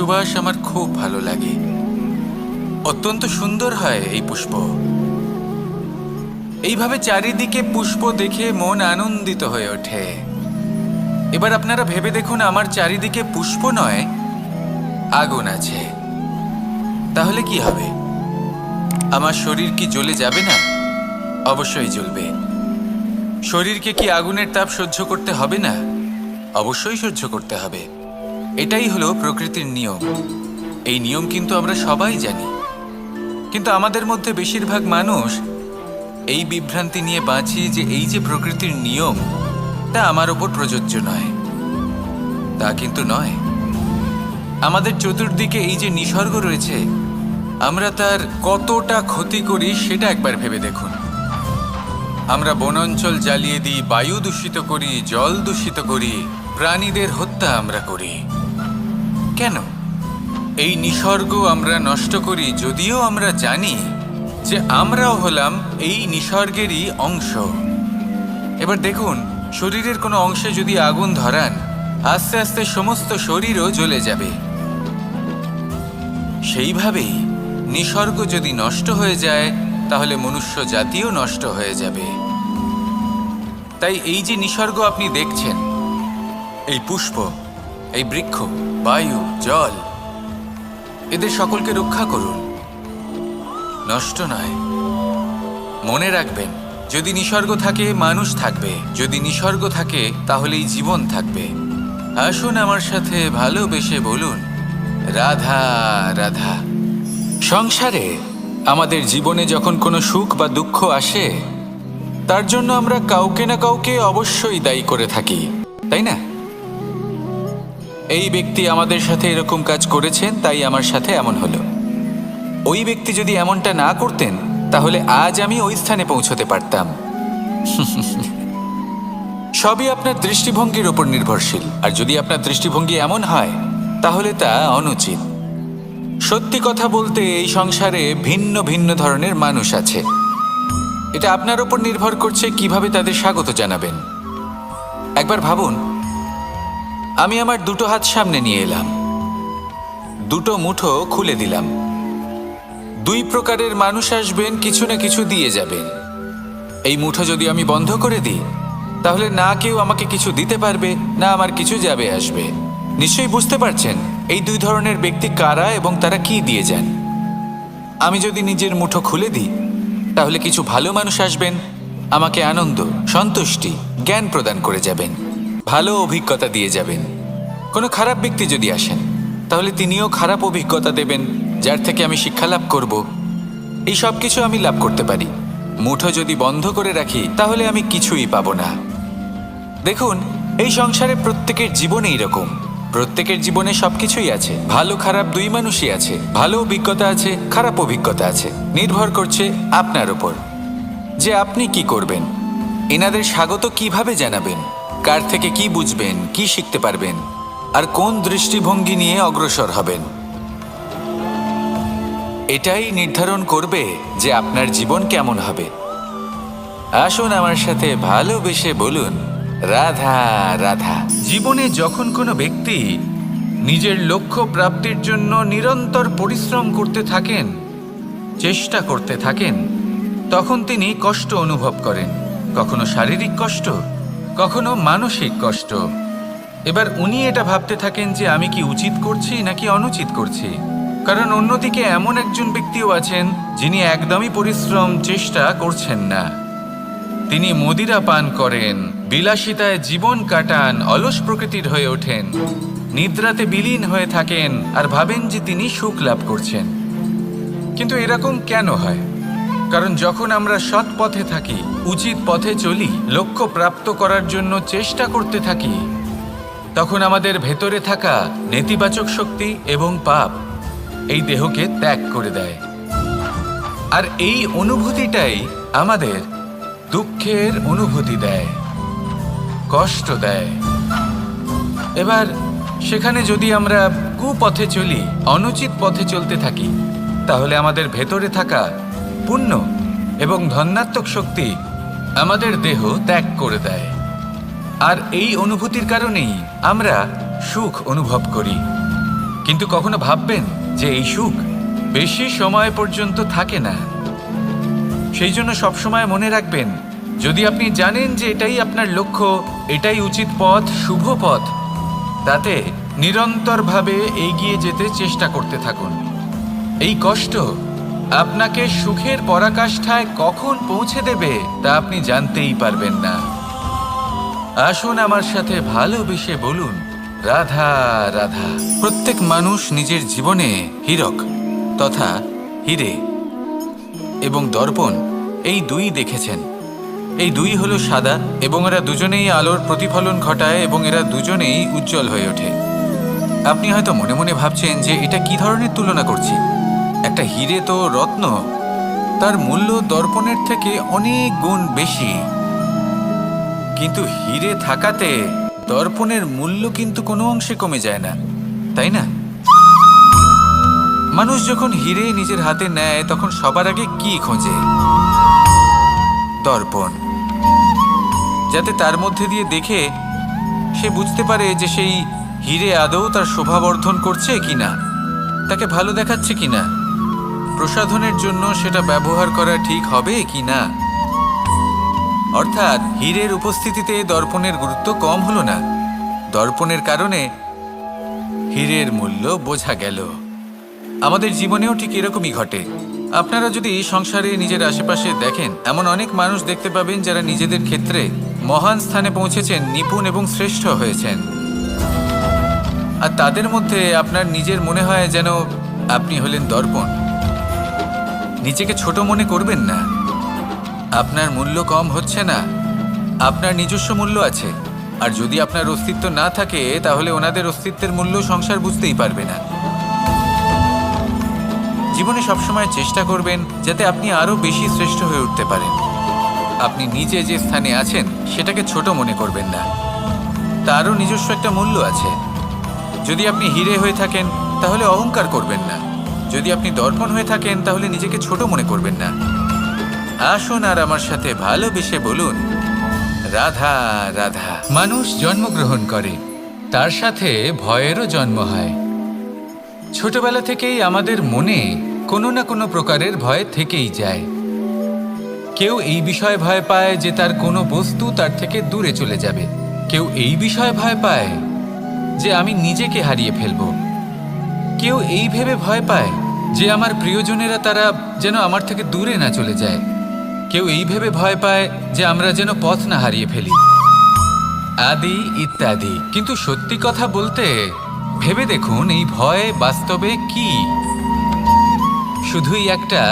সুবাস আমার খুব ভালো লাগে। অত্যন্ত সুন্দর হয় এই পুষ্প। এইভাবে চারিদিকে পুষ্প দেখে মন আনন্দিত হয়ে ওঠে। এবার আপনারা ভেবে দেখুন, আমার চারিদিকে পুষ্প নয়, আগুন আছে। তাহলে কি হবে? আমার শরীর কি জ্বলে যাবে না? অবশ্যই জ্বলবে। শরীরকে কি আগুনের তাপ সহ্য করতে হবে না? অবশ্যই সহ্য করতে হবে। এটাই হলো প্রকৃতির নিয়ম। এই নিয়ম কিন্তু আমরা সবাই জানি, কিন্তু আমাদের মধ্যে বেশিরভাগ মানুষ এই বিভ্রান্তি নিয়ে বাঁচি যে এই যে প্রকৃতির নিয়ম, তা আমার ওপর প্রযোজ্য নয়। তা কিন্তু নয়। আমাদের চতুর্দিকে এই যে নিসর্গ রয়েছে, আমরা তার কতটা ক্ষতি করি সেটা একবার ভেবে দেখুন। আমরা বনাঞ্চল জ্বালিয়ে দিই, বায়ু দূষিত করি, জল দূষিত করি, প্রাণীদের হত্যা আমরা করি। কেন? এই নিসর্গ আমরা নষ্ট করি, যদিও আমরা জানি যে আমরাও হলাম এই নিসর্গেরই অংশ। এবার দেখুন, শরীরের কোনো অংশে যদি আগুন ধরান, আস্তে আস্তে সমস্ত শরীরও জ্বলে যাবে। সেইভাবেই নিসর্গ যদি নষ্ট হয়ে যায়, তাহলে মনুষ্য জাতিও নষ্ট হয়ে যাবে। তাই এই যে নিসর্গ আপনি দেখছেন, এই পুষ্প, এই বৃক্ষ, বায়ু, জল, এদের সকলকে রক্ষা করুন, নষ্ট নয়। মনে রাখবেন, যদি নিসর্গ থাকে মানুষ থাকবে, যদি নিসর্গ থাকে তাহলেই জীবন থাকবে। আসুন আমার সাথে ভালোবেসে বলুন, রাধা রাধা। সংসারে আমাদের জীবনে যখন কোনো সুখ বা দুঃখ আসে, তার জন্য আমরা কাউকে না কাউকে অবশ্যই দায়ী করে থাকি, তাই না? এই ব্যক্তি আমাদের সাথে এরকম কাজ করেছেন, তাই আমার সাথে এমন হলো। ওই ব্যক্তি যদি এমনটা না করতেন, তাহলে আজ আমি ওই স্থানে পৌঁছতে পারতাম। সবই আপনার দৃষ্টিভঙ্গির উপর নির্ভরশীল। আর যদি আপনার দৃষ্টিভঙ্গি এমন হয়, তাহলে তা অনুচিত। সত্যি কথা বলতে, এই সংসারে ভিন্ন ভিন্ন ধরনের মানুষ আছে। এটা আপনার উপর নির্ভর করছে কিভাবে তাদের স্বাগত জানাবেন। একবার ভাবুন, আমি আমার দুটো হাত সামনে নিয়ে এলাম, দুটো মুঠো খুলে দিলাম। দুই প্রকারের মানুষ আসবেন, কিছু না কিছু দিয়ে যাবেন। এই মুঠো যদি আমি বন্ধ করে দিই, তাহলে না কেউ আমাকে কিছু দিতে পারবে, না আমার কিছু যাবে আসবে। নিশ্চয়ই বুঝতে পারছেন এই দুই ধরনের ব্যক্তি কারা এবং তারা কি দিয়ে যান। আমি যদি নিজের মুঠো খুলে দিই, তাহলে কিছু ভালো মানুষ আসবেন, আমাকে আনন্দ, সন্তুষ্টি, জ্ঞান প্রদান করে যাবেন, ভালো অভিজ্ঞতা দিয়ে যাবেন। কোনো খারাপ ব্যক্তি যদি আসেন, তাহলে তিনিও খারাপ অভিজ্ঞতা দেবেন, যার থেকে আমি শিক্ষা লাভ করব। এই সব কিছু আমি লাভ করতে পারি। মুঠো যদি বন্ধ করে রাখি, তাহলে আমি কিছুই পাবো না। দেখুন, এই সংসারে প্রত্যেকের জীবনে এইরকম। প্রত্যেকের জীবনে সবকিছুই আছে, ভালো খারাপ দুই মানুষই আছে। ভালো অভিজ্ঞতা আছে, খারাপ অভিজ্ঞতা আছে। নির্ভর করছে আপনার উপর যে আপনি কি করবেন, এনাদের স্বাগত কিভাবে জানাবেন, কার থেকে কি বুঝবেন, কি শিখতে পারবেন, আর কোন দৃষ্টিভঙ্গি নিয়ে অগ্রসর হবেন। এটাই নির্ধারণ করবে যে আপনার জীবন কেমন হবে। আসুন আমার সাথে ভালোবেসে বলুন, রাধা রাধা। জীবনে যখন কোনো ব্যক্তি নিজের লক্ষ্য প্রাপ্তির জন্য নিরন্তর পরিশ্রম করতে থাকেন, চেষ্টা করতে থাকেন, তখন তিনি কষ্ট অনুভব করেন। কখনো শারীরিক কষ্ট, কখনো মানসিক কষ্ট। এবার উনি এটা ভাবতে থাকেন যে আমি কি উচিত করছি নাকি অনুচিত করছি। কারণ অন্যদিকে এমন একজন ব্যক্তিও আছেন যিনি একদমই পরিশ্রম চেষ্টা করছেন না। তিনি মদিরা পান করেন, বিলাসিতায় জীবন কাটান, অলস প্রকৃতির হয়ে ওঠেন, নিদ্রাতে বিলীন হয়ে থাকেন আর ভাবেন যে তিনি সুখ লাভ করছেন। কিন্তু এরকম কেন হয়? কারণ যখন আমরা সৎ পথে থাকি, উচিত পথে চলি, লক্ষ্য প্রাপ্ত করার জন্য চেষ্টা করতে থাকি, তখন আমাদের ভেতরে থাকা নেতিবাচক শক্তি এবং পাপ এই দেহকে ত্যাগ করে দেয়। আর এই অনুভূতিটাই আমাদের দুঃখের অনুভূতি দেয়, কষ্ট দেয়। এবার সেখানে যদি আমরা কুপথে চলি, অনুচিত পথে চলতে থাকি, তাহলে আমাদের ভেতরে থাকা পুণ্য এবং ধনাত্মক শক্তি আমাদের দেহ ত্যাগ করে দেয়। আর এই অনুভূতির কারণেই আমরা সুখ অনুভব করি। কিন্তু কখনো ভাববেন যে এই সুখ বেশি সময় পর্যন্ত থাকে না। সেই জন্য সবসময় মনে রাখবেন, যদি আপনি জানেন যে এটাই আপনার লক্ষ্য, এটাই উচিত পথ, শুভ পথ, তাতে নিরন্তরভাবে এগিয়ে যেতে চেষ্টা করতে থাকুন। এই কষ্ট আপনাকে সুখের পরাকাষ্ঠায় কখন পৌঁছে দেবে তা আপনি জানতেই পারবেন না। আসুন আমার সাথে ভালোবেসে বলুন, রাধা রাধা। প্রত্যেক মানুষ নিজের জীবনে হীরক তথা হীরে এবং দর্পণ এই দুই দেখেছেন। এই দুই হলো সাদা এবং এরা দুজনেই আলোর প্রতিফলন ঘটায় এবং এরা দুজনেই উজ্জ্বল হয়ে ওঠে। আপনি হয়তো মনে মনে ভাবছেন যে এটা কি ধরনের তুলনা করছি। একটা হীরে তো রত্ন, তার মূল্য দর্পণের থেকে অনেক গুণ বেশি। কিন্তু হীরে থাকাতে দর্পণের মূল্য কিন্তু কোনো অংশে কমে যায় না, তাই না? মানুষ যখন হীরে নিজের হাতে নেয় তখন সবার আগে কি খোঁজে? দর্পণ, যাতে তার মধ্যে দিয়ে দেখে সে বুঝতে পারে যে সেই হীরে আদৌ তার শোভাবর্ধন করছে কিনা, তাকে ভালো দেখাচ্ছে কিনা, প্রসাধনের জন্য সেটা ব্যবহার করা ঠিক হবে কিনা। অর্থাৎ হীরের উপস্থিতিতে দর্পণের গুরুত্ব কম হলো না, দর্পণের কারণে হীরের মূল্য বোঝা গেল। আমাদের জীবনেও ঠিক এরকমই ঘটে। আপনারা যদি সংসারে নিজের আশেপাশে দেখেন, এমন অনেক মানুষ দেখতে পাবেন যারা নিজেদের ক্ষেত্রে মহান স্থানে পৌঁছেছেন, নিপুণ এবং শ্রেষ্ঠ হয়েছেন। আর তাদের মধ্যে আপনার নিজের মনে হয় যেন আপনি হলেন দর্পণ। নিজেকে ছোট মনে করবেন না। আপনার মূল্য কম হচ্ছে না, আপনার নিজস্ব মূল্য আছে। আর যদি আপনার অস্তিত্ব না থাকে তাহলে ওনাদের অস্তিত্বের মূল্য সংসার বুঝতেই পারবে না। জীবনে সবসময় চেষ্টা করবেন যাতে আপনি আরো বেশি শ্রেষ্ঠ হয়ে উঠতে পারেন। আপনি নিজে যে স্থানে আছেন সেটাকে ছোট মনে করবেন না, তারও নিজস্ব একটা মূল্য আছে। যদি আপনি হীরে হয়ে থাকেন তাহলে অহংকার করবেন না, যদি আপনি দর্পণ হয়ে থাকেন তাহলে নিজেকে ছোট মনে করবেন না। আসুন আর আমার সাথে ভালোবেসে বলুন, রাধা রাধা। মানুষ জন্মগ্রহণ করে, তার সাথে ভয়েরও জন্ম হয়। ছোটবেলা থেকেই আমাদের মনে কোনো না কোনো প্রকারের ভয় থেকেই যায়। কেউ এই বিষয়ে ভয় পায় যে তার কোনো বস্তু তার থেকে দূরে চলে যাবে। কেউ এই বিষয়ে ভয় পায় যে আমি নিজেকে হারিয়ে ফেলব। কেউ এই ভেবে ভয় পায় যে আমার প্রিয়জনেরা তারা যেন আমার থেকে দূরে না চলে যায়। কেউ এই ভেবে ভয় পায় যে আমরা যেন পথ না হারিয়ে ফেলি, আদি ইত্যাদি। কিন্তু সত্যি কথা বলতে ভেবে দেখুন, এই ভয় বাস্তবে কি? শুধুই একটা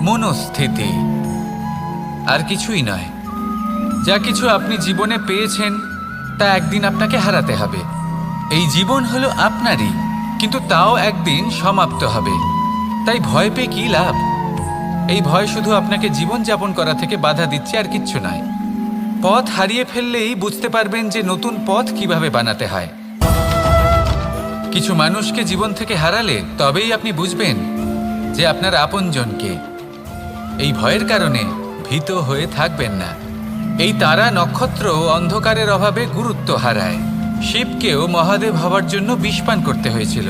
মনস্থিতি, আর কিছুই নয়। যা কিছু আপনি জীবনে পেয়েছেন তা একদিন আপনাকে হারাতে হবে। এই জীবন হলো আপনারই, কিন্তু তাও একদিন সমাপ্ত হবে। তাই ভয় পেয়ে কি লাভ? এই ভয় শুধু আপনাকে জীবন যাপন করা থেকে বাধা দিচ্ছে, আর কিচ্ছু নয়। পথ হারিয়ে ফেললেই বুঝতে পারবেন যে নতুন পথ কিভাবে বানাতে হয়। কিছু মানুষকে জীবন থেকে হারালে তবেই আপনি বুঝবেন যে আপনার আপনজনকে। এই ভয়ের কারণে ভীত হয়ে থাকবেন না। এই তারা নক্ষত্র অন্ধকারের অভাবে গুরুত্ব হারায়। শিবকেও মহাদেব হওয়ার জন্য বিষপান করতে হয়েছিল।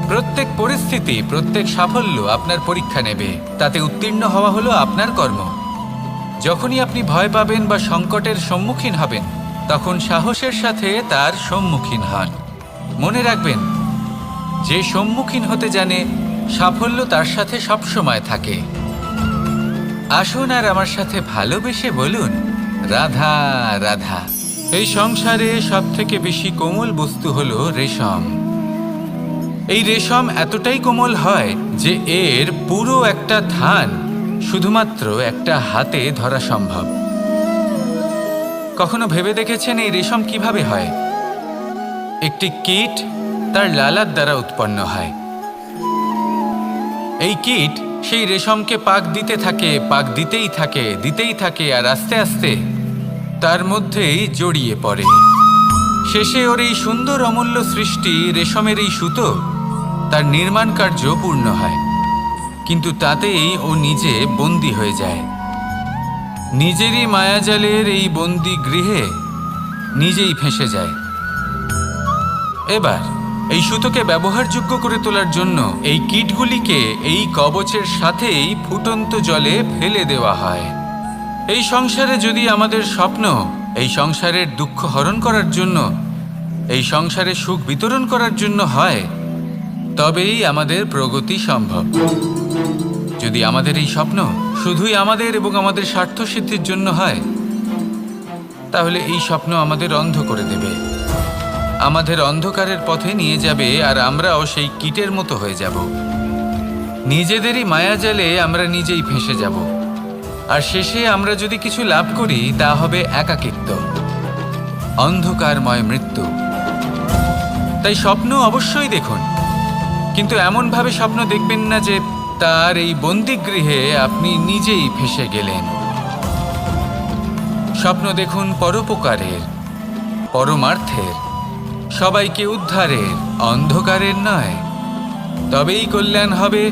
প্রত্যেক পরিস্থিতি, প্রত্যেক সাফল্য আপনার পরীক্ষা নেবে, তাতে উত্তীর্ণ হওয়া হলো আপনার কর্ম। যখনই আপনি ভয় পাবেন বা সংকটের সম্মুখীন হবেন, তখন সাহসের সাথে তার সম্মুখীন হন। মনে রাখবেন, যে সম্মুখীন হতে জানে সাফল্য তার সাথে সবসময় থাকে। আসুন আর আমার সাথে ভালোবেসে বলুন, রাধা রাধা। এই সংসারে সব থেকে বেশি কোমল বস্তু হলো রেশম। এই রেশম এতটাই কোমল হয় যে এর পুরো একটা থান শুধুমাত্র একটা হাতে ধরা সম্ভব। কখনো ভেবে দেখেছেন এই রেশম কিভাবে হয়? একটি কীট তার লালার দ্বারা উৎপন্ন হয়। এই কীট সেই রেশমকে পাক দিতে থাকে, পাক দিতেই থাকে, আর আস্তে আস্তে তার মধ্যেই জড়িয়ে পড়ে। শেষে ওর এই সুন্দর অমূল্য সৃষ্টি রেশমের এই সুতো, তার নির্মাণ কার্য পূর্ণ হয়। কিন্তু তাতেই ও নিজে বন্দী হয়ে যায়। নিজেরই মায়াজালের এই বন্দী গৃহে নিজেই ফেঁসে যায়। এবার এই সুতোকে ব্যবহারযোগ্য করে তোলার জন্য এই কীটগুলিকে এই কবচের সাথেই ফুটন্ত জলে ফেলে দেওয়া হয়। এই সংসারে যদি আমাদের স্বপ্ন এই সংসারের দুঃখ হরণ করার জন্য, এই সংসারে সুখ বিতরণ করার জন্য হয়, তবেই আমাদের প্রগতি সম্ভব। যদি আমাদের এই স্বপ্ন শুধুই আমাদের এবং আমাদের স্বার্থ সিদ্ধির জন্য হয়, তাহলে এই স্বপ্ন আমাদের অন্ধ করে দেবে, আমাদের অন্ধকারের পথে নিয়ে যাবে, আর আমরাও সেই কীটের মতো হয়ে যাব। নিজেদেরই মায়াজালে আমরা নিজেই ফেঁসে যাব, আর শেষে আমরা যদি কিছু লাভ করি তা হবে একাকিত্ব, অন্ধকারময় মৃত্যু। তাই স্বপ্ন অবশ্যই দেখুন, কিন্তু এমনভাবে স্বপ্ন দেখবেন না যে তার এই বন্দিগৃহে আপনি নিজেই ফেঁসে গেলেন। স্বপ্ন দেখুন পরোপকারের, পরমার্থের, সবাইকে উদ্ধারের, অন্ধকারের নয়। তবেই কল্যাণ হবে,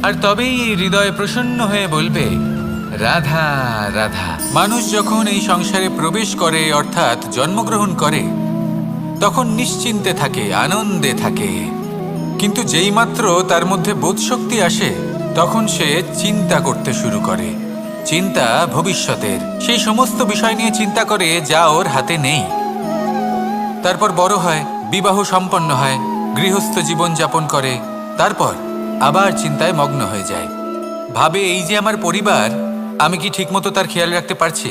আর তবেই এই হৃদয় প্রসন্ন হয়ে বলবে, রাধা রাধা। মানুষ যখন এই সংসারে প্রবেশ করে, অর্থাৎ জন্মগ্রহণ করে, তখন নিশ্চিন্তে থাকে, আনন্দে থাকে। কিন্তু যেইমাত্র তার মধ্যে বোধশক্তি আসে, তখন সে চিন্তা করতে শুরু করে। চিন্তা ভবিষ্যতের, সেই সমস্ত বিষয় নিয়ে চিন্তা করে যা ওর হাতে নেই। তারপর বড় হয়, বিবাহ সম্পন্ন হয়, গৃহস্থ জীবন যাপন করে, তারপর আবার চিন্তায় মগ্ন হয়ে যায়। ভাবে, এই যে আমার পরিবার, আমি কি ঠিকমতো তার খেয়াল রাখতে পারছি?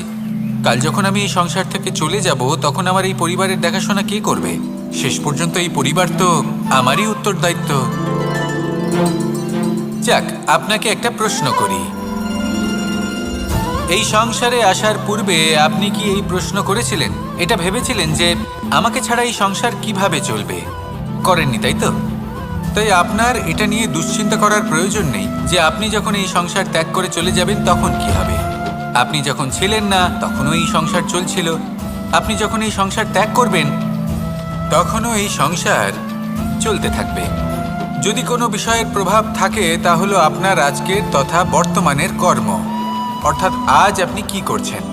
কাল যখন আমি এই সংসার থেকে চলে যাব, তখন আমার এই পরিবারের দেখাশোনা কে করবে? শেষ পর্যন্ত এই পরিবার তো আমারই উত্তরদায়িত্ব। যাক, আপনাকে একটা প্রশ্ন করি। এই সংসারে আসার পূর্বে আপনি কি এই প্রশ্ন করেছিলেন, এটা ভেবেছিলেন যে আমাকে ছাড়া এই সংসার কিভাবে চলবে? করেননি, তাই তো? তাই আপনার এটা নিয়ে দুশ্চিন্তা করার প্রয়োজন নেই যে আপনি যখন এই সংসার ত্যাগ করে চলে যাবেন তখন কি হবে। আপনি যখন ছিলেন না তখনও এই সংসার চলছিল, আপনি যখন এই সংসার ত্যাগ করবেন তখনও এই সংসার চলতে থাকবে। যদি কোনো বিষয়ের প্রভাব থাকে, তা হলো আপনার আজকের তথা বর্তমানের কর্ম, অর্থাৎ আজ আপনি কি করছেন,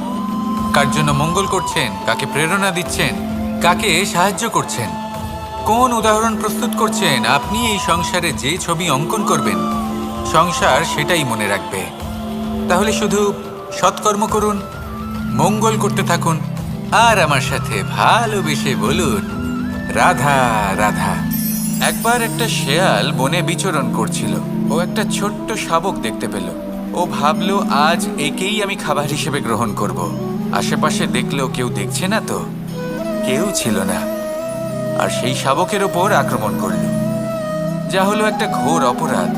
কার জন্য মঙ্গল করছেন, কাকে প্রেরণা দিচ্ছেন, কাকে সাহায্য করছেন, কোন উদাহরণ প্রস্তুত করছেন। আপনি এই সংসারে যে ছবি অঙ্কন করবেন, সংসার সেটাই মনে রাখবে। তাহলে শুধু সৎকর্ম করুন, মঙ্গল করতে থাকুন, আর আমার সাথে ভালোবেসে বলুন, রাধা রাধা। একবার একটা শেয়াল বনে বিচরণ করছিল। ও একটা ছোট্ট শাবক দেখতে পেল। ও ভাবলো, আজ একেই আমি খাবার হিসেবে গ্রহণ করব। আশেপাশে দেখলো কেউ দেখছে না, তো কেউ ছিল না, আর সেই শাবকের ওপর আক্রমণ করল, যা হলো একটা ঘোর অপরাধ।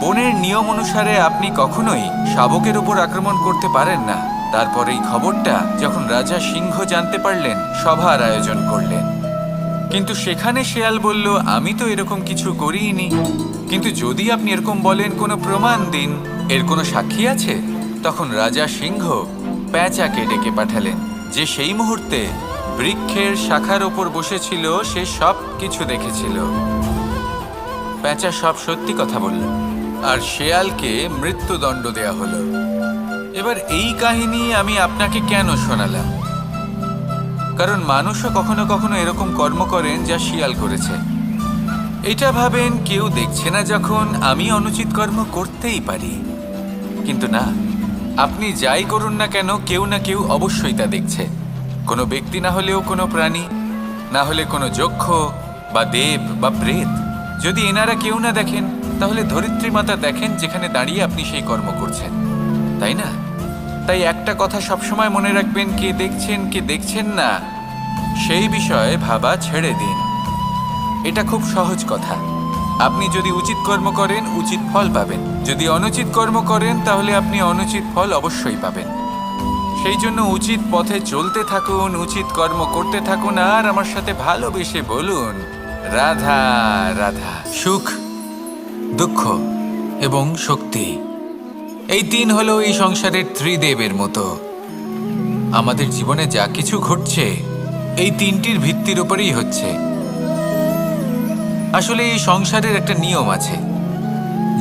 বনের নিয়ম অনুসারে আপনি কখনোই শাবকের উপর আক্রমণ করতে পারেন না। তারপর এই খবরটা যখন রাজা সিংহ জানতে পারলেন, সভার আয়োজন করলেন। কিন্তু সেখানে শেয়াল বলল, আমি তো এরকম কিছু করিনি। কিন্তু যদি আপনি এরকম বলেন, কোনো প্রমাণ দিন, এর কোনো সাক্ষী আছে? তখন রাজা সিংহ পেঁচাকে ডেকে পাঠালেন, যে সেই মুহূর্তে বৃক্ষের শাখার ওপর বসেছিল, সে সব কিছু দেখেছিল। পেঁচা সব সত্যি কথা বলল, আর শেয়ালকে মৃত্যুদণ্ড দেয়া হলো। এবার এই কাহিনী আমি আপনাকে কেন শোনালাম? কারণ মানুষও কখনো কখনো এরকম কর্ম করেন যা শিয়াল করেছে। এটা ভাবেন কেউ দেখছে না, যখন আমি অনুচিত কর্ম করতেই পারি। কিন্তু না, আপনি যাই করুন না কেন, কেউ না কেউ অবশ্যই তা দেখছে। কোনো ব্যক্তি না হলেও কোনো প্রাণী, না হলে কোনো যক্ষ বা দেব বা প্রেত। যদি এনারা কেউ না দেখেন, তাহলে ধরিত্রী মাতা দেখেন, যেখানে দাঁড়িয়ে আপনি সেই কর্ম করছেন, তাই না? তাই একটা কথা সবসময় মনে রাখবেন, কে দেখছেন কে দেখছেন না সেই বিষয়ে ভাবা ছেড়ে দিন। এটা খুব সহজ কথা। আপনি যদি উচিত কর্ম করেন, উচিত ফল পাবেন। যদি অনুচিত কর্ম করেন, তাহলে আপনি অনুচিত ফল অবশ্যই পাবেন। সেই জন্য উচিত পথে চলতে থাকুন, উচিত কর্ম করতে থাকুন, আর আমার সাথে ভালোবেসে বলুন, রাধা রাধা। সুখ, দুঃখ এবং শক্তি, এই তিন হলো এই সংসারের ত্রিদেবের মতো। আমাদের জীবনে যা কিছু ঘটছে, এই তিনটির ভিত্তির উপরেই হচ্ছে। আসলে এই সংসারের একটা নিয়ম আছে।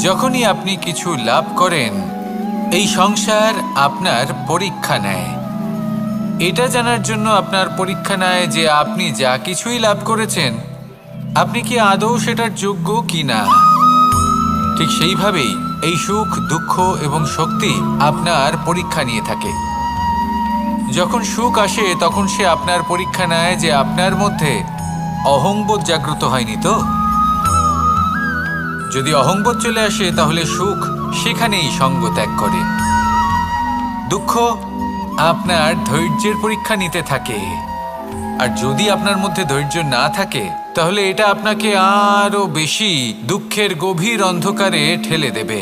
যখনই আপনি কিছু লাভ করেন, এই সংসার আপনার পরীক্ষা নেয়। এটা জানার জন্য আপনার পরীক্ষা নেয় যে আপনি যা কিছুই লাভ করেছেন, আপনি কি আদৌ সেটার যোগ্য কি না। ঠিক সেইভাবেই এই সুখ, দুঃখ এবং শক্তি আপনার পরীক্ষা নিয়ে থাকে। যখন সুখ আসে তখন সে আপনার পরীক্ষা নেয় যে আপনার মধ্যে অহংবোধ জাগ্রত হয়নি তো। যদি অহংবোধ চলে আসে তাহলে সুখ সেখানেই সঙ্গ ত্যাগ করে। দুঃখ আপনার ধৈর্যের পরীক্ষা নিতে থাকে, আর যদি আপনার মধ্যে ধৈর্য না থাকে তাহলে এটা আপনাকে আরো বেশি দুঃখের গভীর অন্ধকারে ঠেলে দেবে।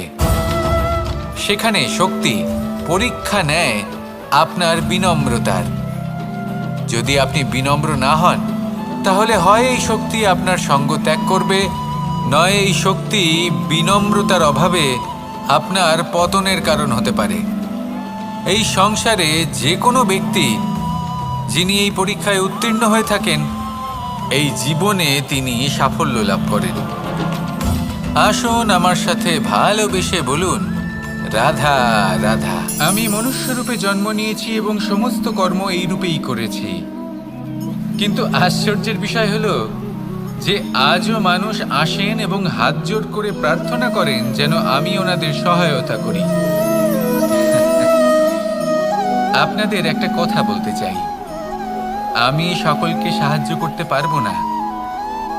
সেখানে শক্তি পরীক্ষা নেয় আপনার বিনম্রতার। যদি আপনি বিনম্র না হন তাহলে হয় এই শক্তি আপনার সঙ্গ ত্যাগ করবে, নয় এই শক্তি বিনম্রতার অভাবে আপনার পতনের কারণ হতে পারে। এই সংসারে যে কোনো ব্যক্তি যিনি এই পরীক্ষায় উত্তীর্ণ হয়ে থাকেন, এই জীবনে তিনি সাফল্য লাভ করেন। আসুন আমার সাথে ভালোবেসে বলুন, রাধা রাধা। আমি মনুষ্যরূপে জন্ম নিয়েছি এবং সমস্ত কর্ম এই রূপেই করেছি, কিন্তু আশ্চর্যের বিষয় হলো যে আজও মানুষ আসেন এবং হাত জোড় করে প্রার্থনা করেন যেন আমি ওনাদের সহায়তা করি। আপনাদের একটা কথা বলতে চাই, আমি সকলকে সাহায্য করতে পারবো না,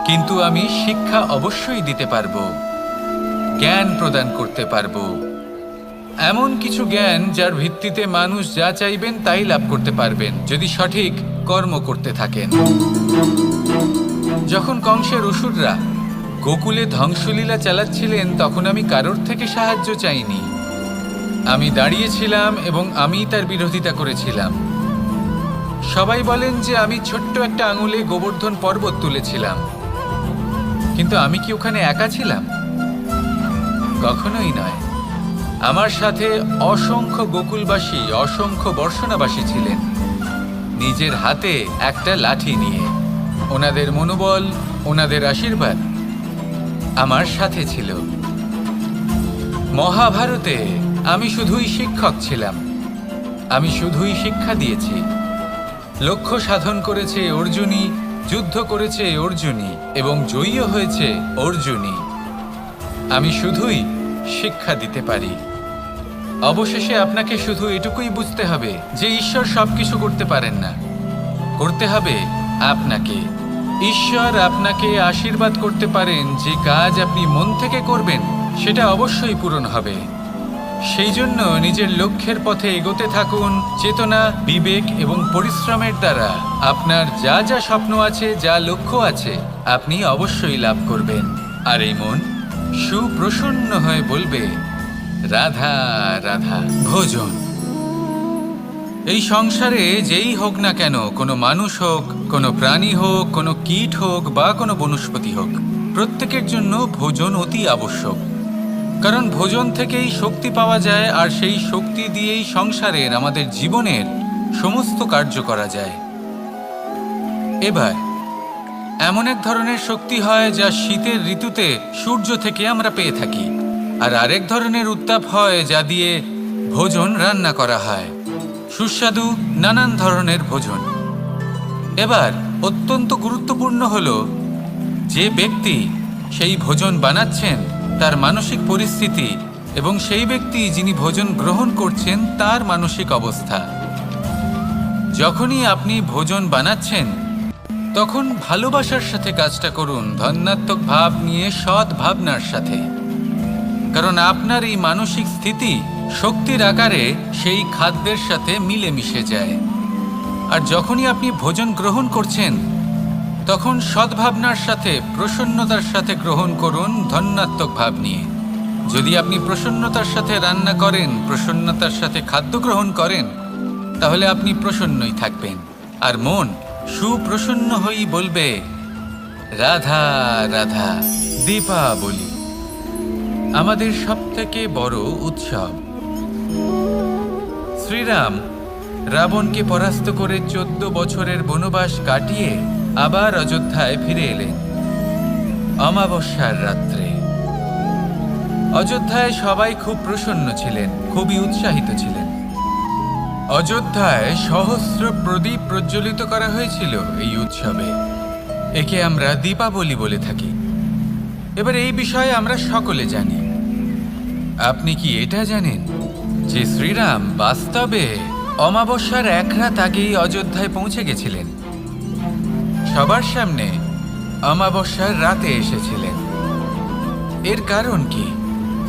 কিন্তু আমি শিক্ষা অবশ্যই দিতে পারবো, জ্ঞান প্রদান করতে পারবো। এমন কিছু জ্ঞান যার ভিত্তিতে মানুষ যা চাইবেন তাই লাভ করতে পারবেন যদি সঠিক কর্ম করতে থাকেন। যখন কংসের অসুররা গোকুলে ধ্বংসলীলা চালাচ্ছিলেন তখন আমি কারোর থেকে সাহায্য চাইনি। আমি দাঁড়িয়েছিলাম এবং আমি তার বিরোধিতা করেছিলাম। সবাই বলেন যে আমি ছোট্ট একটা আঙুলে গোবর্ধন পর্বত তুলেছিলাম, কিন্তু আমি কি ওখানে একা ছিলাম? কখনোই নয়। আমার সাথে অসংখ্য গোকুলবাসী, অসংখ্য বর্ষণাবাসী ছিলেন, নিজের হাতে একটা লাঠি নিয়ে। ওনাদের মনোবল, ওনাদের আশীর্বাদ আমার সাথে ছিল। মহাভারতে আমি শুধুই শিক্ষক ছিলাম, আমি শুধুই শিক্ষা দিয়েছি। লক্ষ্য সাধন করেছে অর্জুনই, যুদ্ধ করেছে অর্জুনই এবং জয়ীও হয়েছে অর্জুনই। আমি শুধুই শিক্ষা দিতে পারি। অবশেষে আপনাকে শুধু এটুকুই বুঝতে হবে যে ঈশ্বর সবকিছু করতে পারেন না, করতে হবে আপনাকে। ঈশ্বর আপনাকে আশীর্বাদ করতে পারেন যে কাজ আপনি মন থেকে করবেন সেটা অবশ্যই পূরণ হবে। সেই জন্য নিজের লক্ষ্যের পথে এগোতে থাকুন। চেতনা, বিবেক এবং পরিশ্রমের দ্বারা আপনার যা যা স্বপ্ন আছে, যা লক্ষ্য আছে, আপনি অবশ্যই লাভ করবেন। আর এই মন সুপ্রসন্ন হয়ে বলবে, রাধা রাধা। ভোজন। এই সংসারে যেই হোক না কেন, কোনো মানুষ হোক, কোনো প্রাণী হোক, কোনো কীট হোক বা কোনো বনস্পতি হোক, প্রত্যেকের জন্য ভোজন অতি আবশ্যক। কারণ ভোজন থেকেই শক্তি পাওয়া যায়, আর সেই শক্তি দিয়েই সংসারের, আমাদের জীবনের সমস্ত কার্য করা যায়। এবার এমন এক ধরনের শক্তি হয় যা শীতের ঋতুতে সূর্য থেকে আমরা পেয়ে থাকি, আর আরেক ধরনের উত্তাপ হয় যা দিয়ে ভোজন রান্না করা হয়, সুস্বাদু নানান ধরনের ভোজন। এবার অত্যন্ত গুরুত্বপূর্ণ হলো যে ব্যক্তি সেই ভোজন বানাচ্ছেন তার মানসিক পরিস্থিতি এবং সেই ব্যক্তি যিনি ভোজন গ্রহণ করছেন তার মানসিক অবস্থা। যখনই আপনি ভোজন বানাচ্ছেন তখন ভালোবাসার সাথে কাজটা করুন, ধন্যাত্মক ভাব নিয়ে, সৎ ভাবনার সাথে। কারণ আপনার এই মানসিক স্থিতি শক্তির আকারে সেই খাদ্যের সাথে মিলেমিশে যায়। আর যখনই আপনি ভোজন গ্রহণ করছেন তখন সদ্ভাবনার সাথে, প্রসন্নতার সাথে গ্রহণ করুন, ধন্যাত্মক ভাব নিয়ে। যদি আপনি প্রসন্নতার সাথে রান্না করেন, প্রসন্নতার সাথে খাদ্য গ্রহণ করেন, তাহলে আপনি প্রসন্নই থাকবেন। আর মন সুপ্রসন্ন হয়েই বলবে, রাধা রাধা। দীপাবলি আমাদের সবথেকে বড় উৎসব। শ্রীরাম রাবণকে পরাস্ত করে 14 বছরের বনবাস কাটিয়ে আবার অযোধ্যায় ফিরে এলেন অমাবস্যার রাত্রে। অযোধ্যায় সবাই খুব প্রসন্ন ছিলেন, খুবই উৎসাহিত ছিলেন। অযোধ্যায় সহস্র প্রদীপ প্রজ্বলিত করা হয়েছিল এই উৎসবে। একে আমরা দীপাবলি বলে থাকি। এবার এই বিষয়ে আমরা সকলে জানি। আপনি কি এটা জানেন যে শ্রীরাম বাস্তবে অমাবস্যার এক রাত আগেই অযোধ্যায় পৌঁছে গেছিলেন? সবার সামনে অমাবস্যার রাতে এসেছিলেন। এর কারণ কি?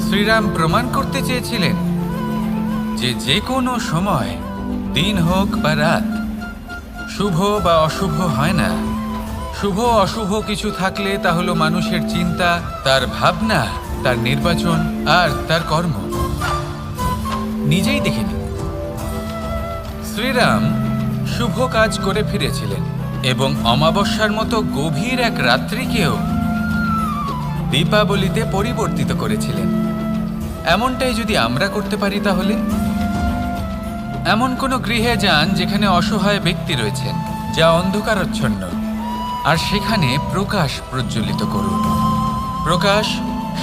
শ্রীরাম প্রমাণ করতে চেয়েছিলেন যে যে কোনো সময়, দিন হোক বা রাত, শুভ বা অশুভ হয় না। শুভ অশুভ কিছু থাকলে তা হলো মানুষের চিন্তা, তার ভাবনা, তার নির্বাচন আর তার কর্ম। নিজেই দেখিনি শ্রীরাম শুভ কাজ করে ফিরেছিলেন এবং অমাবস্যার মতো গভীর এক রাত্রিকেও দীপাবলিতে পরিবর্তিত করেছিলেন। এমনটাই যদি আমরা করতে পারি, তাহলে এমন কোনো গৃহে যান যেখানে অসহায় ব্যক্তি রয়েছেন, যা অন্ধকারাচ্ছন্ন, আর সেখানে প্রকাশ প্রজ্বলিত করুন। প্রকাশ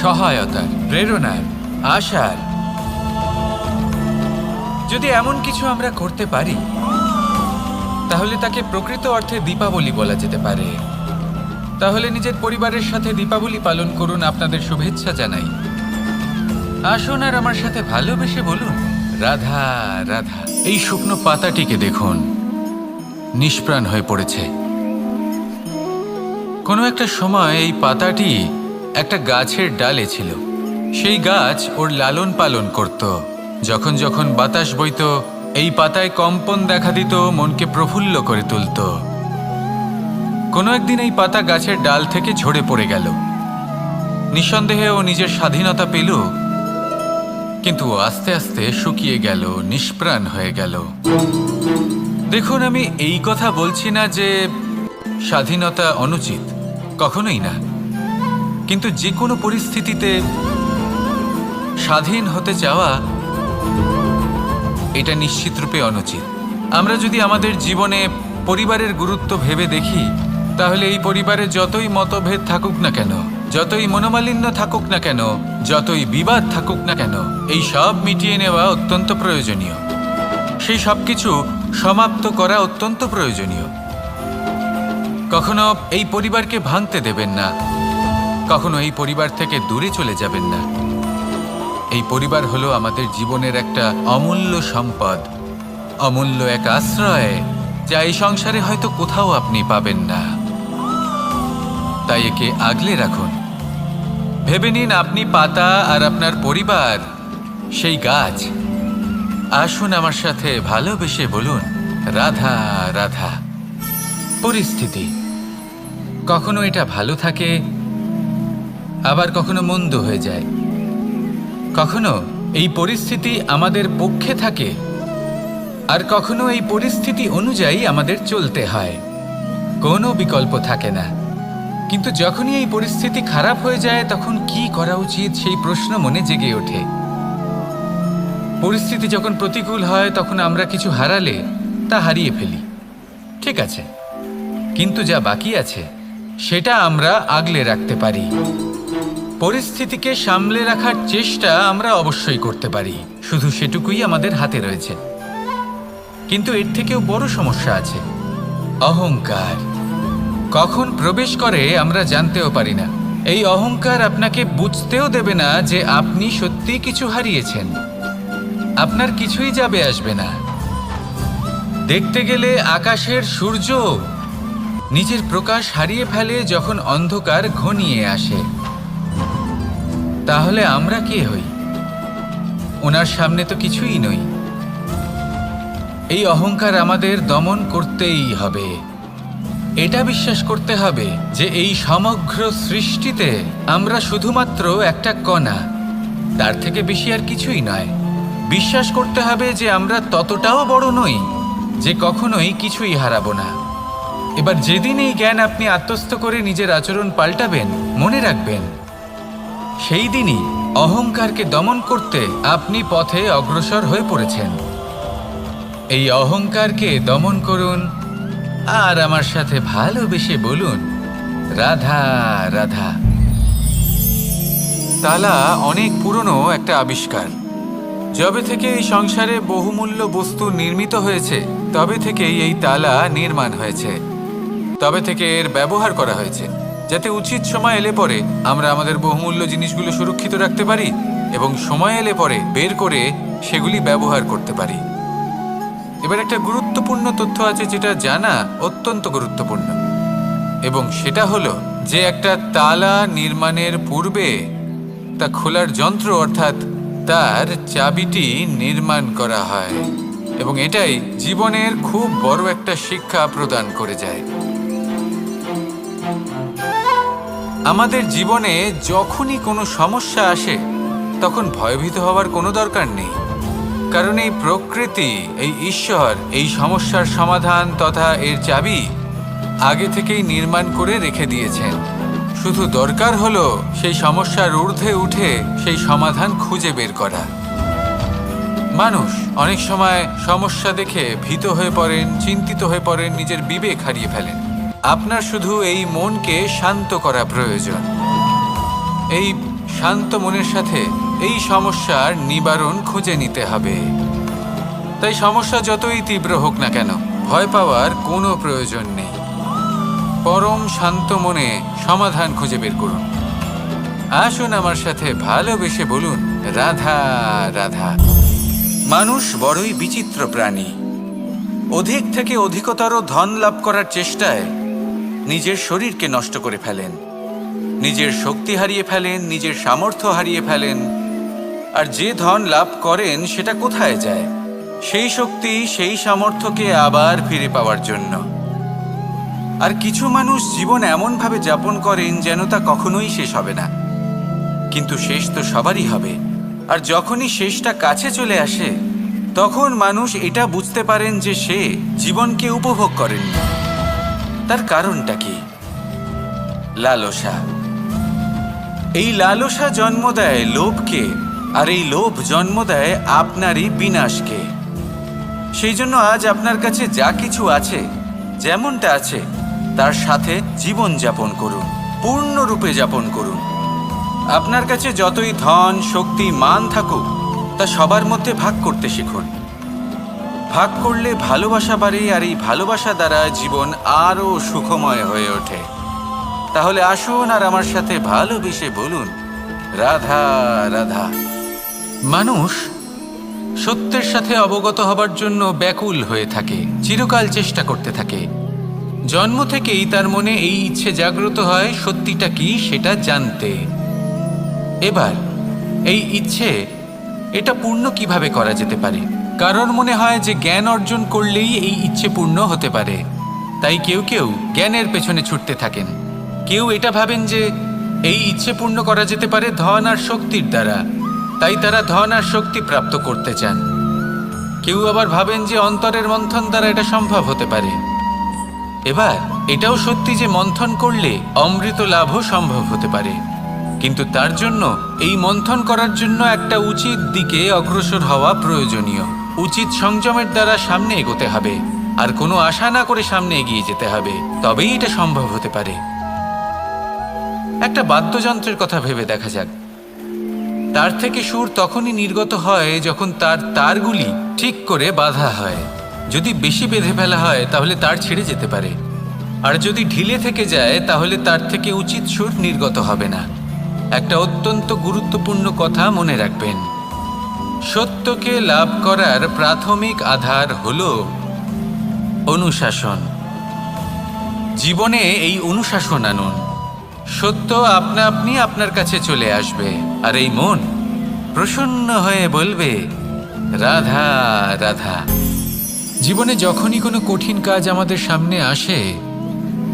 সহায়তার, প্রেরণার, আশার। যদি এমন কিছু আমরা করতে পারি, তাহলে তাকে প্রকৃত অর্থে দীপাবলি বলা যেতে পারে। তাহলে নিজের পরিবারের সাথে দীপাবলি পালন করুন। আপনাদের শুভেচ্ছা জানাই। আসুন আর আমার সাথে ভালোবেসে বলুন, রাধা রাধা। এই শুকনো পাতাটিকে দেখুন, নিষ্প্রাণ হয়ে পড়েছে। কোনো একটা সময় এই পাতাটি একটা গাছের ডালে ছিল। সেই গাছ ওর লালন পালন করত। যখন যখন বাতাস বইত, এই পাতায় কম্পন দেখা দিত, মনকে প্রফুল্ল করে তুলত। কোনো একদিন এই পাতা গাছের ডাল থেকে ঝরে পড়ে গেল। নিঃসন্দেহে ও নিজের স্বাধীনতা পেল, কিন্তু আস্তে আস্তে শুকিয়ে গেল, নিষ্প্রাণ হয়ে গেল। দেখুন, আমি এই কথা বলছি না যে স্বাধীনতা অনুচিত, কখনোই না। কিন্তু যে কোনো পরিস্থিতিতে স্বাধীন হতে চাওয়া, এটা নিশ্চিতরূপে অনুচিত। আমরা যদি আমাদের জীবনে পরিবারের গুরুত্ব ভেবে দেখি, তাহলে এই পরিবারে যতই মতভেদ থাকুক না কেন, যতই মনোমালিন্য থাকুক না কেন, যতই বিবাদ থাকুক না কেন, এই সব মিটিয়ে নেওয়া অত্যন্ত প্রয়োজনীয়। সেই সব কিছু সমাপ্ত করা অত্যন্ত প্রয়োজনীয়। কখনো এই পরিবারকে ভাঙতে দেবেন না, কখনো এই পরিবার থেকে দূরে চলে যাবেন না। এই পরিবার হলো আমাদের জীবনের একটা অমূল্য সম্পদ, অমূল্য এক আশ্রয়, যা এই সংসারে হয়তো কোথাও আপনি পাবেন না। তাই একে আগলে রাখুন। ভেবে নিন আপনি পাতা আর আপনার পরিবার সেই গাছ। আসুন আমার সাথে ভালোবেসে বলুন, রাধা রাধা। পরিস্থিতি কখনো এটা ভালো থাকে, আবার কখনো মন্দ হয়ে যায়। কখনো এই পরিস্থিতি আমাদের পক্ষে থাকে, আর কখনো এই পরিস্থিতি অনুযায়ী আমাদের চলতে হয়। কোনো বিকল্প থাকে না। কিন্তু যখনই এই পরিস্থিতি খারাপ হয়ে যায়, তখন কি করা উচিত সেই প্রশ্ন মনে জেগে ওঠে। পরিস্থিতি যখন প্রতিকূল হয়, তখন আমরা কিছু হারালে তা হারিয়ে ফেলি, ঠিক আছে, কিন্তু যা বাকি আছে সেটা আমরা আগলে রাখতে পারি। পরিস্থিতিকে সামলে রাখার চেষ্টা আমরা অবশ্যই করতে পারি, শুধু সেটুকুই আমাদের হাতে রয়েছে। কিন্তু এর থেকেও বড় সমস্যা আছে, অহংকার। কখন প্রবেশ করে আমরা জানতেও পারি না। এই অহংকার আপনাকে বুঝতেও দেবে না যে আপনি সত্যি কিছু হারিয়েছেন। আপনার কিছুই যাবে আসবে না। দেখতে গেলে আকাশের সূর্য নিজের প্রকাশ হারিয়ে ফেলে যখন অন্ধকার ঘনিয়ে আসে। তাহলে আমরা কে হই? ওনার সামনে তো কিছুই নই। এই অহংকার আমাদের দমন করতেই হবে। এটা বিশ্বাস করতে হবে যে এই সমগ্র সৃষ্টিতে আমরা শুধুমাত্র একটা কণা, তার থেকে বেশি আর কিছুই নয়। বিশ্বাস করতে হবে যে আমরা ততটাও বড় নই যে কখনোই কিছুই হারাবো না। এবার যেদিন এই জ্ঞান আপনি আত্মস্থ করে নিজের আচরণ পাল্টাবেন, মনে রাখবেন সেই দিনই অহংকারকে দমন করতে আপনি পথে অগ্রসর হয়ে পড়েছেন। এই অহংকারকে দমন করুন আর আমার সাথে ভালোবেসে বলুন, রাধা রাধা। তালা অনেক পুরনো একটা আবিষ্কার। যবে থেকে এই সংসারে বহুমূল্য বস্তু নির্মিত হয়েছে, তবে থেকেই এই তালা নির্মাণ হয়েছে। তবে থেকে এর ব্যবহার করা হয়েছে, যাতে উচিত সময় এলে পরে আমরা আমাদের বহুমূল্য জিনিসগুলো সুরক্ষিত রাখতে পারি এবং সময় এলে পরে বের করে সেগুলি ব্যবহার করতে পারি। এবার একটা গুরুত্বপূর্ণ তথ্য আছে যেটা জানা অত্যন্ত গুরুত্বপূর্ণ, এবং সেটা হলো যে একটা তালা নির্মাণের পূর্বে তা খোলার যন্ত্র অর্থাৎ তার চাবিটি নির্মাণ করা হয়, এবং এটাই জীবনের খুব বড় একটা শিক্ষা প্রদান করে যায়। আমাদের জীবনে যখনই কোনো সমস্যা আসে তখন ভয়ভীত হওয়ার কোনো দরকার নেই, কারণ এই প্রকৃতি, এই ঈশ্বর এই সমস্যার সমাধান তথা এর চাবি আগে থেকেই নির্মাণ করে রেখে দিয়েছেন। শুধু দরকার হলো সেই সমস্যার ঊর্ধ্বে উঠে সেই সমাধান খুঁজে বের করা। মানুষ অনেক সময় সমস্যা দেখে ভীত হয়ে পড়েন, চিন্তিত হয়ে পড়েন, নিজের বিবেক হারিয়ে ফেলেন। আপনার শুধু এই মনকে শান্ত করা প্রয়োজন। এই শান্ত মনের সাথে এই সমস্যার নিবারণ খুঁজে নিতে হবে। তাই সমস্যা যতই তীব্র হোক না কেন, ভয় পাওয়ার কোনো প্রয়োজন নেই। পরম শান্ত মনে সমাধান খুঁজে বের করুন। আসুন আমার সাথে ভালোবেসে বলুন, রাধা রাধা। মানুষ বড়ই বিচিত্র প্রাণী। অধিক থেকে অধিকতর ধন লাভ করার চেষ্টায় নিজের শরীরকে নষ্ট করে ফেলেন, নিজের শক্তি হারিয়ে ফেলেন, নিজের সামর্থ্য হারিয়ে ফেলেন। আর যে ধন লাভ করেন সেটা কোথায় যায়? সেই শক্তি, সেই সামর্থ্যকে আবার ফিরে পাওয়ার জন্য। আর কিছু মানুষ জীবন এমনভাবে যাপন করেন যেন তা কখনোই শেষ হবে না, কিন্তু শেষ তো সবারই হবে। আর যখনই শেষটা কাছে চলে আসে তখন মানুষ এটা বুঝতে পারেন যে সে জীবনকে উপভোগ করেননি। তার কারণটা কি? লালসা। এই লালসা জন্ম দেয় লোভকে, আর এই লোভ জন্ম দেয় আপনারই বিনাশকে। সেই জন্য আজ আপনার কাছে যা কিছু আছে, যেমনটা আছে তার সাথে জীবন যাপন করুন, পূর্ণরূপে যাপন করুন। আপনার কাছে যতই ধন, শক্তি, মান থাকুক, তা সবার মধ্যে ভাগ করতে শিখুন। ভাগ করলে ভালোবাসা বাড়ে, আর এই ভালোবাসা দ্বারা জীবন আরও সুখময় হয়ে ওঠে। তাহলে আসুন আর আমার সাথে ভালোবেসে বলুন, রাধা রাধা। মানুষ সত্যের সাথে অবগত হবার জন্য ব্যাকুল হয়ে থাকে, চিরকাল চেষ্টা করতে থাকে। জন্ম থেকেই তার মনে এই ইচ্ছে জাগ্রত হয় সত্যিটা কি সেটা জানতে। এবার এই ইচ্ছে, এটা পূর্ণ কিভাবে করা যেতে পারে? কারোর মনে হয় যে জ্ঞান অর্জন করলেই এই ইচ্ছে পূর্ণ হতে পারে, তাই কেউ কেউ জ্ঞানের পেছনে ছুটতে থাকেন। কেউ এটা ভাবেন যে এই ইচ্ছে পূর্ণ করা যেতে পারে ধন আর শক্তির দ্বারা, তাই তারা ধন আর শক্তি প্রাপ্ত করতে চান। কেউ আবার ভাবেন যে অন্তরের মন্থন দ্বারা এটা সম্ভব হতে পারে। এবার এটাও সত্যি যে মন্থন করলে অমৃত লাভও সম্ভব হতে পারে, কিন্তু তার জন্য এই মন্থন করার জন্য একটা উচিত দিকে অগ্রসর হওয়া প্রয়োজনীয়। উচিত সংযমের দ্বারা সামনে এগোতে হবে, আর কোনো আশা না করে সামনে এগিয়ে যেতে হবে, তবেই এটা সম্ভব হতে পারে। একটা বাদ্যযন্ত্রের কথা ভেবে দেখা যাক। তার থেকে সুর তখনই নির্গত হয় যখন তার তারগুলি ঠিক করে বাঁধা হয়। যদি বেশি বেঁধে ফেলা হয় তাহলে তার ছিঁড়ে যেতে পারে, আর যদি ঢিলে থেকে যায় তাহলে তার থেকে উচিত সুর নির্গত হবে না। একটা অত্যন্ত গুরুত্বপূর্ণ কথা মনে রাখবেন, সত্যকে লাভ করার প্রাথমিক আধার হলো অনুশাসন। জীবনে এই অনুশাসন আনুন, সত্য আপনা আপনি আপনার কাছে চলে আসবে, আর এই মন প্রসন্ন হয়ে বলবে, রাধা রাধা। জীবনে যখনই কোনো কঠিন কাজ আমাদের সামনে আসে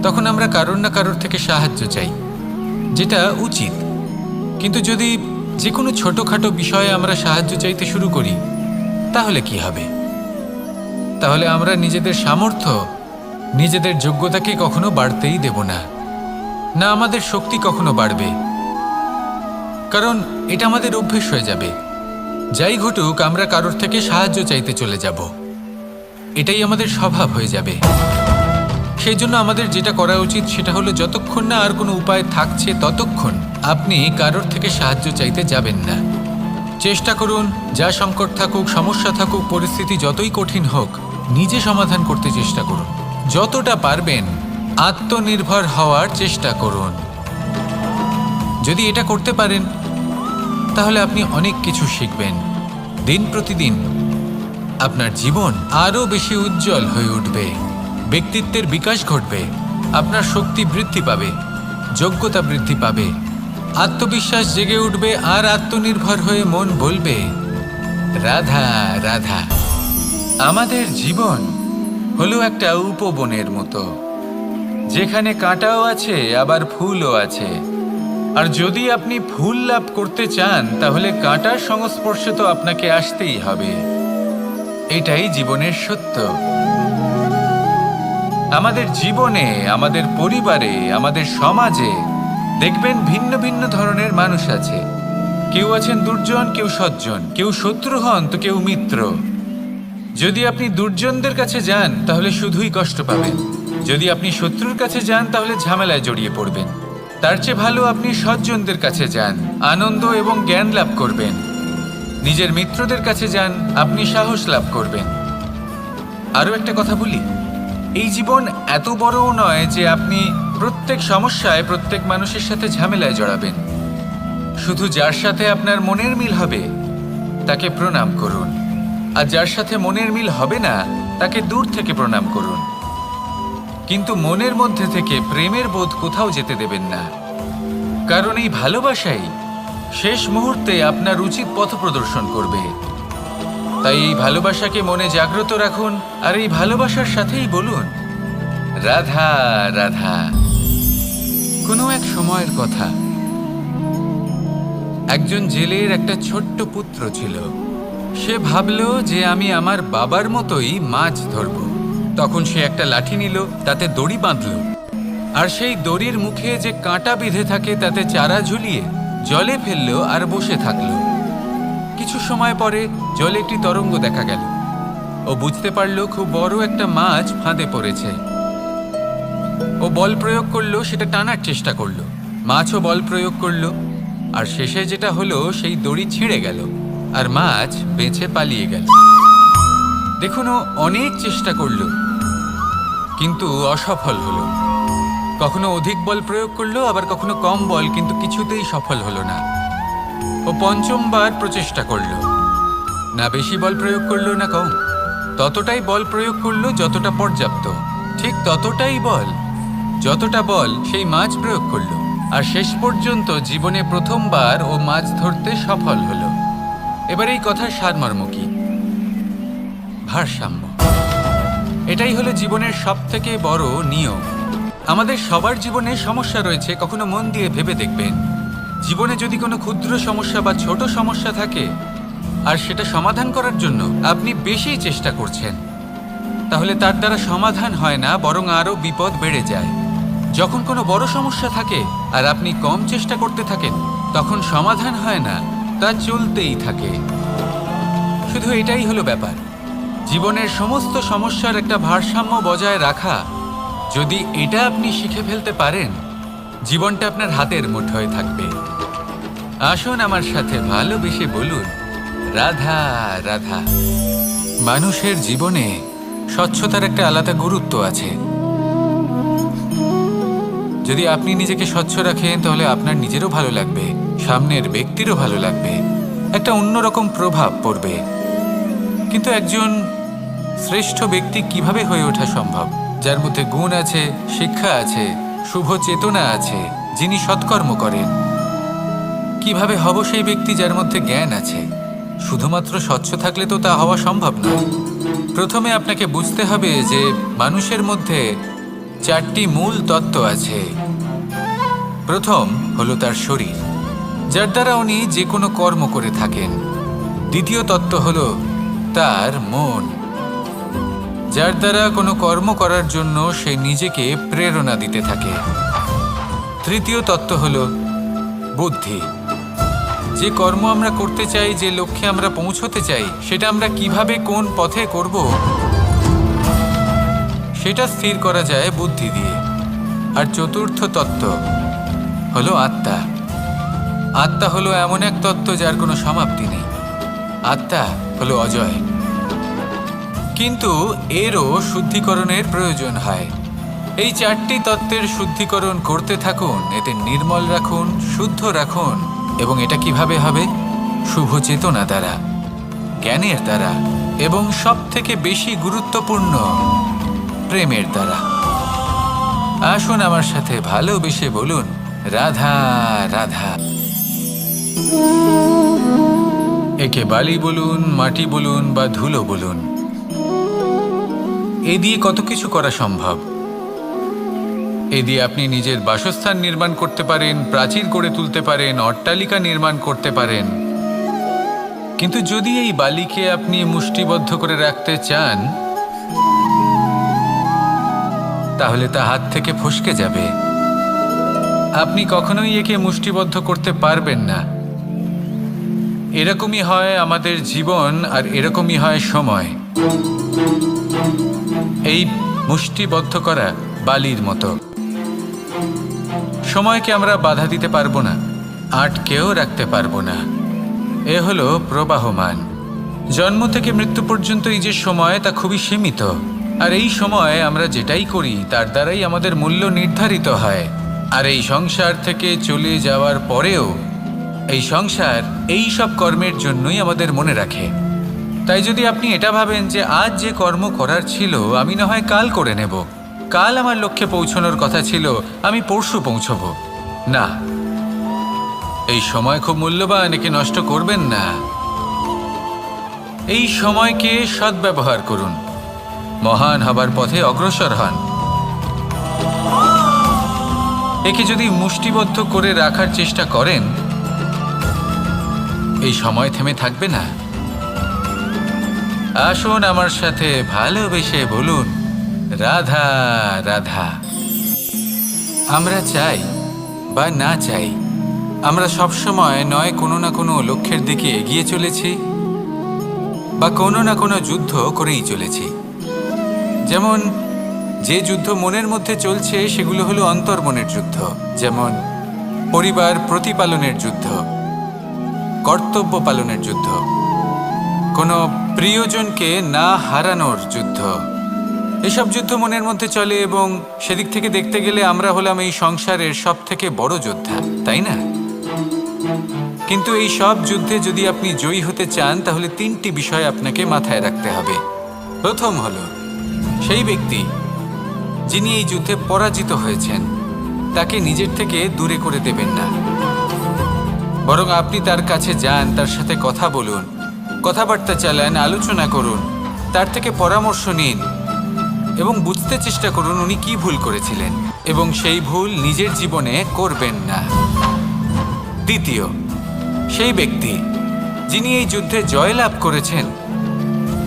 তখন আমরা কারোর না কারোর থেকে সাহায্য চাই, যেটা উচিত। কিন্তু যদি যে কোনো ছোটোখাটো বিষয়ে আমরা সাহায্য চাইতে শুরু করি তাহলে কি হবে? তাহলে আমরা নিজেদের সামর্থ্য, নিজেদের যোগ্যতাকে কখনো বাড়তেই দেব না, না আমাদের শক্তি কখনো বাড়বে, কারণ এটা আমাদের অভ্যেস হয়ে যাবে। যাই ঘটুক আমরা কারোর থেকে সাহায্য চাইতে চলে যাব, এটাই আমাদের স্বভাব হয়ে যাবে। সেই জন্য আমাদের যেটা করা উচিত সেটা হলো, যতক্ষণ না আর কোনো উপায় থাকছে ততক্ষণ আপনি কারোর থেকে সাহায্য চাইতে যাবেন না। চেষ্টা করুন, যা সংকট থাকুক, সমস্যা থাকুক, পরিস্থিতি যতই কঠিন হোক, নিজে সমাধান করতে চেষ্টা করুন। যতটা পারবেন আত্মনির্ভর হওয়ার চেষ্টা করুন। যদি এটা করতে পারেন তাহলে আপনি অনেক কিছু শিখবেন। দিন প্রতিদিন আপনার জীবন আরও বেশি উজ্জ্বল হয়ে উঠবে, ব্যক্তিত্বের বিকাশ ঘটবে, আপনার শক্তি বৃদ্ধি পাবে, যোগ্যতা বৃদ্ধি পাবে, আত্মবিশ্বাস জেগে উঠবে, আর আত্মনির্ভর হয়ে মন বলবে, রাধা রাধা। আমাদের জীবন হলো একটা উপবনের মতো, যেখানে কাঁটাও আছে আবার ফুলও আছে। আর যদি আপনি ফুল লাভ করতে চান তাহলে কাঁটার সংস্পর্শে তো আপনাকে আসতেই হবে। এটাই জীবনের সত্য। আমাদের জীবনে, আমাদের পরিবারে, আমাদের সমাজে দেখবেন ভিন্ন ভিন্ন ধরনের মানুষ আছে। কেউ আছেন দুর্জন, কেউ সজ্জন, কেউ শত্রু হন তো কেউ মিত্র। যদি আপনি দুর্জনদের কাছে যান তাহলে শুধুই কষ্ট পাবেন, যদি আপনি শত্রুর কাছে যান তাহলে ঝামেলায় জড়িয়ে পড়বেন। তার চেয়ে ভালো আপনি সজ্জনদের কাছে যান, আনন্দ এবং জ্ঞান লাভ করবেন। নিজের মিত্রদের কাছে যান, আপনি সাহস লাভ করবেন। আরও একটা কথা বলি, এই জীবন এত বড়ও নয় যে আপনি প্রত্যেক সমস্যায় প্রত্যেক মানুষের সাথে ঝামেলায় জড়াবেন। শুধু যার সাথে আপনার মনের মিল হবে তাকে প্রণাম করুন, আর যার সাথে মনের মিল হবে না তাকে দূর থেকে প্রণাম করুন। কিন্তু মনের মধ্যে থেকে প্রেমের বোধ কোথাও যেতে দেবেন না, কারণ এই ভালোবাসাই শেষ মুহূর্তে আপনার উচিত পথ প্রদর্শন করবে। তাই এই ভালোবাসাকে মনে জাগ্রত রাখুন, আর এই ভালোবাসার সাথেই বলুন, রাধা রাধা। কোনো এক সময়ের কথা, একজন জেলের একটা ছোট্ট পুত্র ছিল। সে ভাবল যে আমি আমার বাবার মতোই মাছ ধরব। তখন সে একটা লাঠি নিল, তাতে দড়ি বাঁধল, আর সেই দড়ির মুখে যে কাঁটা বিঁধে থাকে তাতে চারা ঝুলিয়ে জলে ফেললো আর বসে থাকলো। কিছু সময় পরে জলে একটি তরঙ্গ দেখা গেল। ও বুঝতে পারলো খুব বড় একটা মাছ ফাঁদে পড়েছে। ও বল প্রয়োগ করলো, সেটা টানার চেষ্টা করলো, মাছও বল প্রয়োগ করলো, আর শেষে যেটা হলো সেই দড়ি ছিঁড়ে গেল আর মাছ বেঁচে পালিয়ে গেল। দেখুন, ও অনেক চেষ্টা করলো কিন্তু অসফল হলো। কখনো অধিক বল প্রয়োগ করলো, আবার কখনো কম বল, কিন্তু কিছুতেই সফল হলো না। ও পঞ্চমবার প্রচেষ্টা করলো, না বেশি বল প্রয়োগ করলো না কম, ততটাই বল প্রয়োগ করলো যতটা পর্যাপ্ত, ঠিক ততটাই বল, যতটা বল সেই মাছ প্রয়োগ করলো। আর শেষ পর্যন্ত জীবনে প্রথমবার ও মাছ ধরতে সফল হলো। এবার এই কথার সারমর্ম কি? ভারসাম্য। এটাই হলো জীবনের সবথেকে বড় নিয়ম। আমাদের সবার জীবনে সমস্যা রয়েছে, কখনো মন দিয়ে ভেবে দেখবেন, জীবনে যদি কোনো ক্ষুদ্র সমস্যা বা ছোট সমস্যা থাকে আর সেটা সমাধান করার জন্য আপনি বেশি চেষ্টা করছেন, তাহলে তার দ্বারা সমাধান হয় না, বরং আরও বিপদ বেড়ে যায়। যখন কোনো বড় সমস্যা থাকে আর আপনি কম চেষ্টা করতে থাকেন, তখন সমাধান হয় না, তা চলতেই থাকে। শুধু এটাই হলো ব্যাপার, জীবনের সমস্ত সমস্যার একটা ভারসাম্য বজায় রাখা। যদি এটা আপনি শিখে ফেলতে পারেন, জীবনটা আপনার হাতের মুঠোয় থাকবে। আসুন আমার সাথে ভালোবেসে বলুন, রাধা রাধা। মানুষের জীবনে স্বচ্ছতার একটা আলাদা গুরুত্ব আছে। যদি আপনি নিজেকে স্বচ্ছ রাখেন তাহলে আপনার নিজেরও ভালো লাগবে, সামনের ব্যক্তিরও ভালো লাগবে, একটা অন্যরকম প্রভাব পড়বে। কিন্তু একজন শ্রেষ্ঠ ব্যক্তি কিভাবে হয়ে ওঠা সম্ভব? যার মধ্যে গুণ আছে, শিক্ষা আছে, শুভ চেতনা আছে, যিনি সৎকর্ম করেন। কিভাবে হব সেই ব্যক্তি যার মধ্যে জ্ঞান আছে? শুধুমাত্র স্বচ্ছ থাকলে তো তা হওয়া সম্ভব নয়। প্রথমে আপনাকে বুঝতে হবে যে মানুষের মধ্যে 4টি মূল তত্ত্ব আছে। প্রথম হলো তার শরীর, যার দ্বারা উনি যে কোনো কর্ম করে থাকেন। দ্বিতীয় তত্ত্ব হলো তার মন, যার দ্বারা কোনো কর্ম করার জন্য সে নিজেকে প্রেরণা দিতে থাকে। তৃতীয় তত্ত্ব হলো বুদ্ধি, যে কর্ম আমরা করতে চাই, যে লক্ষ্যে আমরা পৌঁছতে চাই, সেটা আমরা কিভাবে কোন পথে করব সেটা স্থির করা যায় বুদ্ধি দিয়ে। আর চতুর্থ তত্ত্ব হলো আত্মা। আত্মা হলো এমন এক তত্ত্ব যার কোনো সমাপ্তি নেই। আত্মা হলো অজয়, কিন্তু এরও শুদ্ধিকরণের প্রয়োজন হয়। এই 4টি তত্ত্বের শুদ্ধিকরণ করতে থাকুন, এতে নির্মল রাখুন, শুদ্ধ রাখুন। এবং এটা কিভাবে হবে? শুভ চেতনা দ্বারা, জ্ঞানের দ্বারা, এবং সবথেকে বেশি গুরুত্বপূর্ণ প্রেমের দ্বারা। আসুন আমার সাথে ভালোবেসে বলুন, রাধা রাধা। একে বালি বলুন, মাটি বলুন বা ধুলো বলুন, এ দিয়ে কত কিছু করা সম্ভব। এ দিয়ে আপনি নিজের বাসস্থান নির্মাণ করতে পারেন, প্রাচীর গড়ে তুলতে পারেন, অট্টালিকা নির্মাণ করতে পারেন। কিন্তু যদি এই বালিকে আপনি মুষ্টিবদ্ধ করে রাখতে চান, তাহলে তা হাত থেকে ফসকে যাবে। আপনি কখনোই একে মুষ্টিবদ্ধ করতে পারবেন না। এরকমই হয় আমাদের জীবন, আর এরকমই হয় সময়। এই মুষ্টিবদ্ধ করা বালির মতো। সময়কে আমরা বাধা দিতে পারবো না, আটকেও রাখতে পারবো না। এ হলো প্রবাহমান। জন্ম থেকে মৃত্যু পর্যন্ত এই যে সময়, তা খুবই সীমিত। আর এই সময় আমরা যেটাই করি তার দ্বারাই আমাদের মূল্য নির্ধারিত হয়। আর এই সংসার থেকে চলে যাওয়ার পরেও এই সংসার এই সব কর্মের জন্যই আমাদের মনে রাখে। তাই যদি আপনি এটা ভাবেন যে আজ যে কর্ম করার ছিল আমি না হয় কাল করে নেব, কাল আমার লক্ষ্যে পৌঁছানোর কথা ছিল আমি পরশু পৌঁছবো, না, এই সময় খুব মূল্যবান, একে নষ্ট করবেন না। এই সময়কে সদ্ব্যবহার করুন, মহান হবার পথে অগ্রসর হন। একে যদি মুষ্টিবদ্ধ করে রাখার চেষ্টা করেন, এই সময় থেমে থাকবে না। আসুন আমার সাথে ভালোবেসে বলুন, রাধা রাধা। আমরা চাই বা না চাই, আমরা সবসময় নয় কোনো না কোনো লক্ষ্যের দিকে এগিয়ে চলেছি বা কোনো না কোনো যুদ্ধ করেই চলেছি। যেমন যে যুদ্ধ মনের মধ্যে চলছে সেগুলো হলো অন্তর্মনের যুদ্ধ, যেমন পরিবার প্রতিপালনের যুদ্ধ, কর্তব্য পালনের যুদ্ধ, কোনো প্রিয়জনকে না হারানোর যুদ্ধ। এসব যুদ্ধ মনের মধ্যে চলে এবং সেদিক থেকে দেখতে গেলে আমরা হলাম এই সংসারের সব থেকে বড় যোদ্ধা, তাই না? কিন্তু এই সব যুদ্ধে যদি আপনি জয়ী হতে চান তাহলে 3টি বিষয় আপনাকে মাথায় রাখতে হবে। প্রথম হলো, সেই ব্যক্তি যিনি এই যুদ্ধে পরাজিত হয়েছেন তাকে নিজের থেকে দূরে করে দেবেন না, বরং আপনি তার কাছে যান, তার সাথে কথা বলুন, কথাবার্তা চালান, আলোচনা করুন, তার থেকে পরামর্শ নিন এবং বুঝতে চেষ্টা করুন উনি কি ভুল করেছিলেন এবং সেই ভুল নিজের জীবনে করবেন না। দ্বিতীয়, সেই ব্যক্তি যিনি এই যুদ্ধে জয়লাভ করেছেন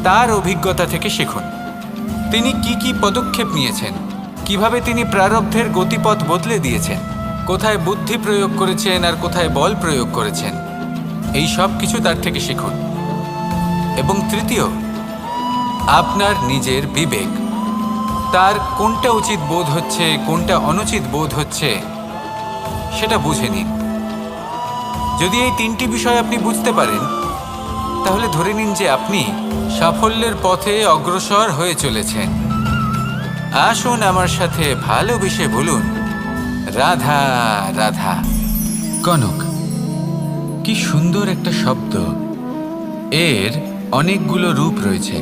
তার অভিজ্ঞতা থেকে শিখুন। তিনি কি কি পদক্ষেপ নিয়েছেন, কিভাবে তিনি প্রারব্ধের গতিপথ বদলে দিয়েছেন, কোথায় বুদ্ধি প্রয়োগ করেছেন আর কোথায় বল প্রয়োগ করেছেন, এই সব কিছু তার থেকে শিখুন। এবং তৃতীয়, আপনার নিজের বিবেক, তার কোনটা উচিত বোধ হচ্ছে, কোনটা অনুচিত বোধ হচ্ছে, সেটা বুঝে নিন। যদি এই 3টি বিষয় আপনি বুঝতে পারেন তাহলে ধরে নিন যে আপনি সাফল্যের পথে অগ্রসর হয়ে চলেছেন। আসুন আমার সাথে ভালোবেসে বলুন, রাধা রাধা। কনক, কি সুন্দর একটা শব্দ। এর অনেকগুলো রূপ রয়েছে,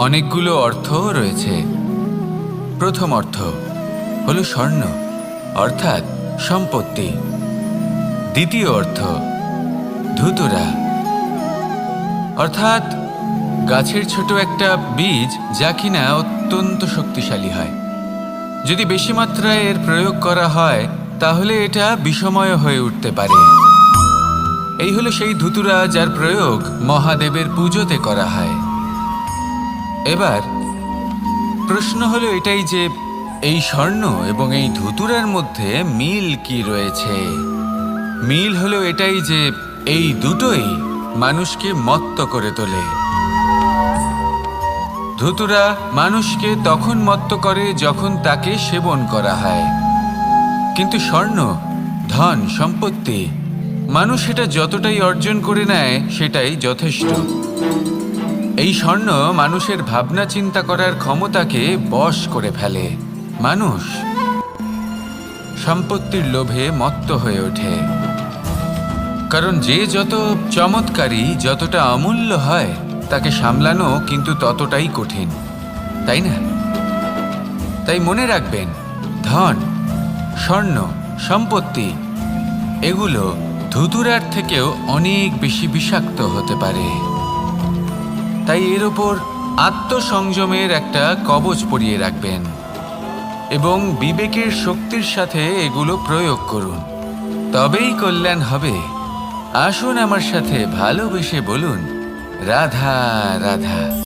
অনেকগুলো অর্থও রয়েছে। প্রথম অর্থ হলো স্বর্ণ, অর্থাৎ সম্পত্তি। দ্বিতীয় অর্থ ধুতুরা, অর্থাৎ গাছের ছোট একটা বীজ যা কিনা অত্যন্ত শক্তিশালী হয়। যদি বেশি মাত্রায় এর প্রয়োগ করা হয় তাহলে এটা বিষময় হয়ে উঠতে পারে। এই হলো সেই ধুতুরা যার প্রয়োগ মহাদেবের পুজোতে করা হয়। এবার প্রশ্ন হলো এটাই যে এই স্বর্ণ এবং এই ধুতুরার মধ্যে মিল কি রয়েছে। মিল হলো এটাই যে এই দুটোই মানুষকে মত্ত করে তোলে। ধুতুরা মানুষকে তখন মত্ত করে যখন তাকে সেবন করা হয়, কিন্তু স্বর্ণ, ধন, সম্পত্তি, মানুষ এটা যতটাই অর্জন করে নেয় সেটাই যথেষ্ট। এই স্বর্ণ মানুষের ভাবনা চিন্তা করার ক্ষমতাকে বশ করে ফেলে। মানুষ সম্পত্তির লোভে মত্ত হয়ে ওঠে, কারণ যে যত চমৎকারী, যতটা অমূল্য হয়, তাকে সামলানো কিন্তু ততটাই কঠিন, তাই না? তাই মনে রাখবেন, ধন, স্বর্ণ, সম্পত্তি এগুলো ধুতুরার থেকেও অনেক বেশি বিষাক্ত হতে পারে। তাই এর ওপর আত্মসংযমের একটা কবচ পরিয়ে রাখবেন এবং বিবেকের শক্তির সাথে এগুলো প্রয়োগ করুন, তবেই কল্যাণ হবে। আসুন আমার সাথে ভালোবেসে বলুন, রাধা রাধা।